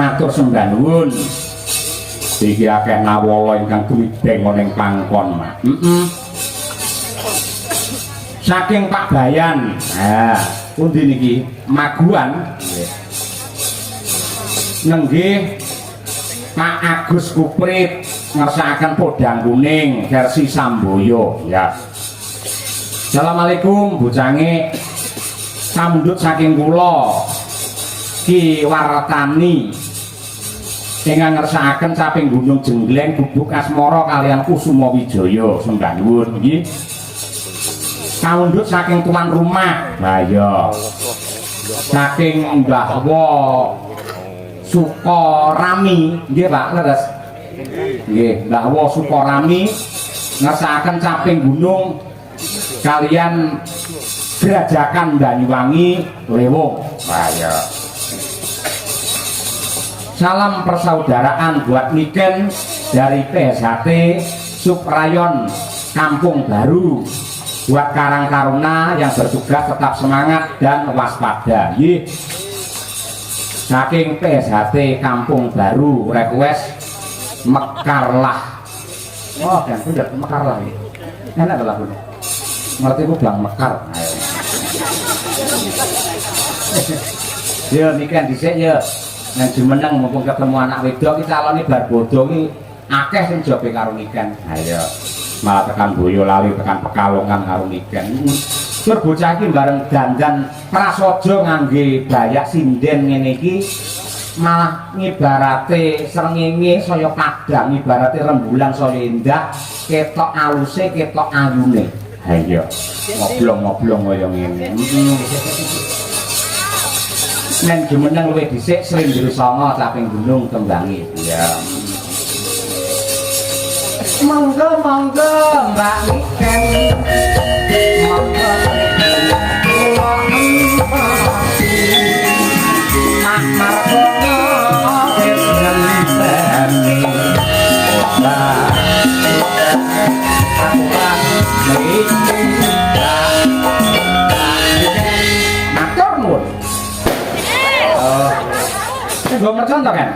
matur sembah nuwun. Iki akeh nawala ingkang duwideng ana ing pangkon, Mak. Saking Pak Bayan. Nah, pundi niki? Maguan. Nenggih Pak Agus Kuprit ngersakaken podang kuning versi Samboyo ya. Assalamualaikum bujange samundut saking kula Ki Wartani ingkang ngersakaken caping Gunung Jengleng Gubuk Asmara kalian Kusuma Wijaya sembah nuwun nggih. Samundut saking tuan rumah. Lah ya. Saking Mbah Wo Sukorami nggih Pak leres nggih Mbah Wo Sukorami ngersakaken caping gunung kalian Gerajakan Banyuwangi Lewung. Wah ya. Salam persaudaraan buat Niken dari PSHT Suprayon Kampung Baru. Buat Karang Taruna yang bertugas tetap semangat dan waspada. Yih. Saking PSHT Kampung Baru request Mekarlah. Oh, kan udah Mekarlah ini. Enak lagunya. Ngerti ku bilang Mekar. Yo nikan dhisik yo. Nang jumeneng mumpung ketemu anak wedok iki calone bar bodho iki akeh sing jobe karo nikan. Ayo. Malah tekan Boyolali tekan Pekalongan karo nikan. Tur bocah iki bareng dandan prasaja ngangge bayak sinden ngene iki malah ngibarate srengenge saya padang, ibarate rembulan saya indah, ketok aluse, ketok ayune. Ha iya. Ngoblong-ngoblong kaya ngene. Nen jumeneng luwih dhisik Srindri Sanga caping gunung tembangi. Ya. Monggo Mbak Niken. Monggo Mak Margono wis ngenteni. Matur nuwun. Gue mercon to kan?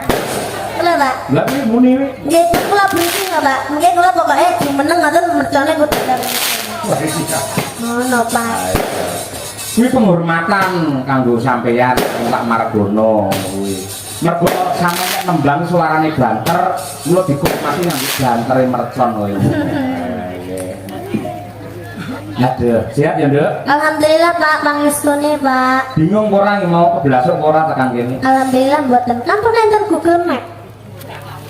Kula, Pak. Lah iki muni wi. Nggih, kula briefing ya, Pak. Nggih kula pokoke jumeneng ngoten mercone kudu dalem. Wah, sikat. Ngono, Pak. Kuwi penghormatan kanggo sampeyan Pak Margono kuwi. Mergo sampeyan nembang suarane banter, kula dikompati nganggo bantere mercon kowe. Aduh, sehat ya, Nduk? Alhamdulillah, Pak. Pangestune, Pak. Bingung ora mau keblasuk ora tekan kene? Alhamdulillah mboten. Ampun enten Google Map.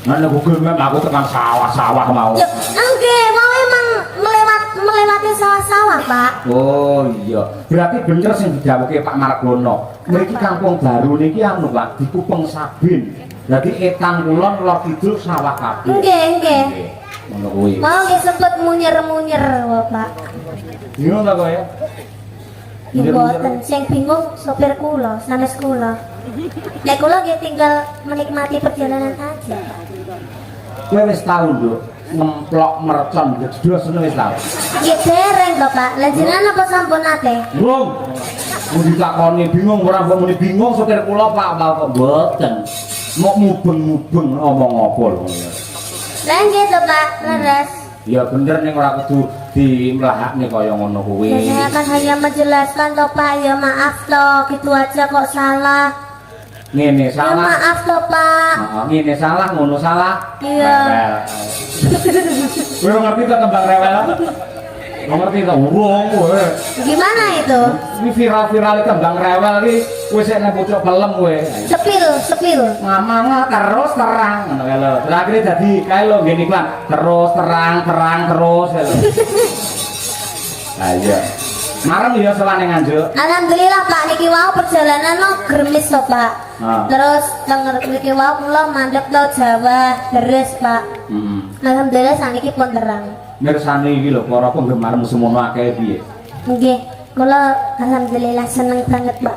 Mana Google Map aku tekan sawah-sawah mau. Yo, nggih, mau emang melewati sawah-sawah, Pak. Oh iya, berarti bener sing didhawuhke Pak Margono. Mriki Kampung Baru niki anu Pak, dikupeng Sabin. Dadi etan kulon lor kidul sawah kabeh. Nggih. Ngono kuwi. Mau nggih sempet munyer-munyer, Pak. Bingung ta kowe ya? Ya mboten, sing bingung sopir kula, sanes kula. Nek kula nggih tinggal menikmati perjalanan aja. Kowe wis tau, Nduk, ngemplok mercon jedhos ngono wis tau. Nggih dereng to, Pak. Lah jenengan apa sampun nate? Wong. Mun ditakoni bingung ora mbok muni bingung sopir kula Pak tau kok mboten. Mok mubeng-mubeng ngomong apa lho. Lah nggih to, Pak. Leres. Ya bener ning ora kudu dimlahakne kaya ngono kuwi. Ya, saya akan hanya menjelaskan toh Pak, ya maaf toh, gitu aja kok salah. Ngene Ya salah. maaf toh Pak. Heeh, ngene salah, ngono salah. Iya. Kowe ngerti ta tembang rewel? Ngerti ta urung kowe. Gimana itu? Ini viral-viral tembang rewel iki wis nek bocah pelem kowe. Sepil. Ngomong terus terang ngono kae lho. Terakhir dadi kae lho ngene iklan terus terang terus lho. Ayo. Marem ya selane Nganjuk. Alhamdulillah Pak, niki wau perjalanan no gremis toh Pak. Terus denger niki wau kula mandek to Jawa, deres Pak. Alhamdulillah saniki pun terang. Mirsani iki lho para penggemarmu semono akeh piye? Nggih, kula alhamdulillah seneng banget Pak.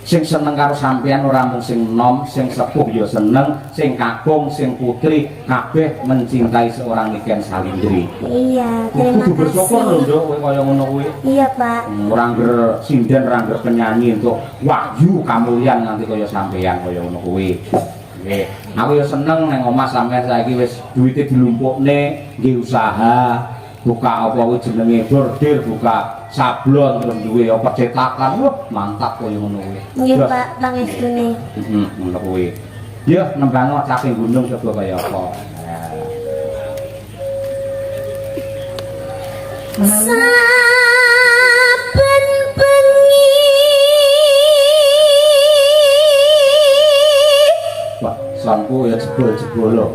Sing seneng karo sampean ora mung sing nom, sing sepuh ya seneng, sing kakung, sing putri kabeh mencintai seorang Niken Salindri. Iya, terima Kudu bersyukur lho, kasih. Nduk, kowe kaya ngono kuwi. Iya Pak. Ora ngger sinden, ora ngger penyanyi untuk wahyu kamulyan nanti kaya sampean kaya ngono kuwi. Nggih. Aku ya seneng nang omah sampean saiki wis duwite dilumpukne, nggih usaha, buka apa kuwi jenenge bordir, buka sablon terus duwe apa cetakan. Wah, mantap koyo ngono kuwi. Nggih, Pak, pangestune. Ngono kuwi. Ya nembang saking gunung coba kaya apa. Saben bengi wah, sanku ya jebol-jebol lho.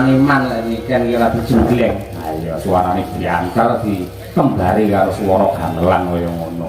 Iman lek niken iki ora dijembleng. Ayo suarane diantar di kembari karo swara gamelan kaya ngono.